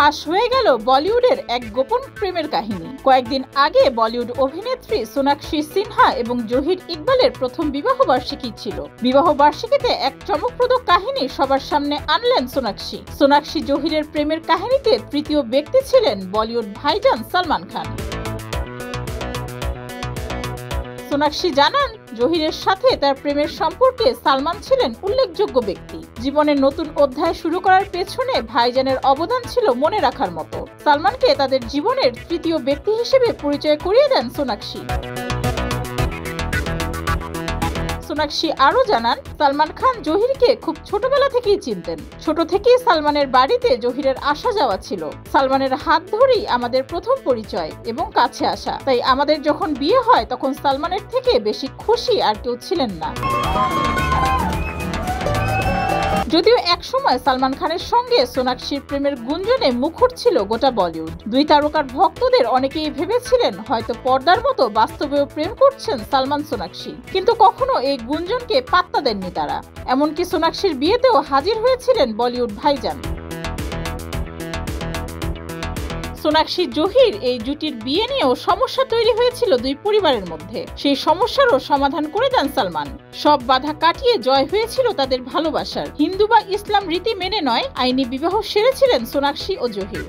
ফাঁস হয়ে গেল বলিউডের এক গোপন প্রেমের কাহিনী। কয়েকদিন আগে বলিউড অভিনেত্রী সোনাক্ষী সিনহা এবং জহির ইকবালের প্রথম বিবাহ বার্ষিকী ছিল। বিবাহ বার্ষিকীতে এক চমকপ্রদ কাহিনী সবার সামনে আনলেন সোনাক্ষী। সোনাক্ষী জহিরের প্রেমের কাহিনীতে তৃতীয় ব্যক্তি ছিলেন বলিউড ভাইজান সালমান খান। সোনাক্ষী জানান, জহিরের সাথে তার প্রেমের সম্পর্কে সালমান ছিলেন উল্লেখযোগ্য ব্যক্তি। জীবনের নতুন অধ্যায় শুরু করার পেছনে ভাইজানের অবদান ছিল মনে রাখার মতো। সালমানকে তাদের জীবনের তৃতীয় ব্যক্তি হিসেবে পরিচয় করিয়ে দেন সোনাক্ষী। সোনাক্ষী আরো জানান, সালমান খান জহিরকে খুব ছোটবেলা থেকেই চিনতেন। ছোট থেকেই সালমানের বাড়িতে জহিরের আসা যাওয়া ছিল। সালমানের হাত ধরেই আমাদের প্রথম পরিচয় এবং কাছে আসা। তাই আমাদের যখন বিয়ে হয় তখন সালমানের থেকে বেশি খুশি আর কেউ ছিলেন না। যদিও একসময় সালমান খানের সঙ্গে সোনাক্ষীর প্রেমের গুঞ্জনে মুখর ছিল গোটা বলিউড। দুই তারকার ভক্তদের অনেকেই ভেবেছিলেন হয়তো পর্দার মতো বাস্তবেও প্রেম করছেন সালমান সোনাক্ষী, কিন্তু কখনো এই গুঞ্জনকে পাত্তা দেননি তারা। এমনকি সোনাক্ষীর বিয়েতেও হাজির হয়েছিলেন বলিউড ভাইজান। সোনাক্ষী জহির এই জুটির বিয়ে নিয়েও সমস্যা তৈরি হয়েছিল দুই পরিবারের মধ্যে। সেই সমস্যারও সমাধান করে দেন সালমান। সব বাধা কাটিয়ে জয় হয়েছিল তাদের ভালোবাসার। হিন্দু বা ইসলাম রীতি মেনে নয়, আইনি বিবাহ সেরেছিলেন সোনাক্ষী ও জহির।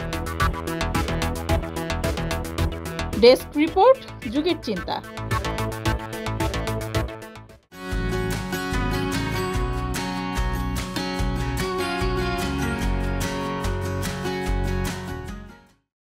ডেস্ক রিপোর্ট, যুগের চিন্তা।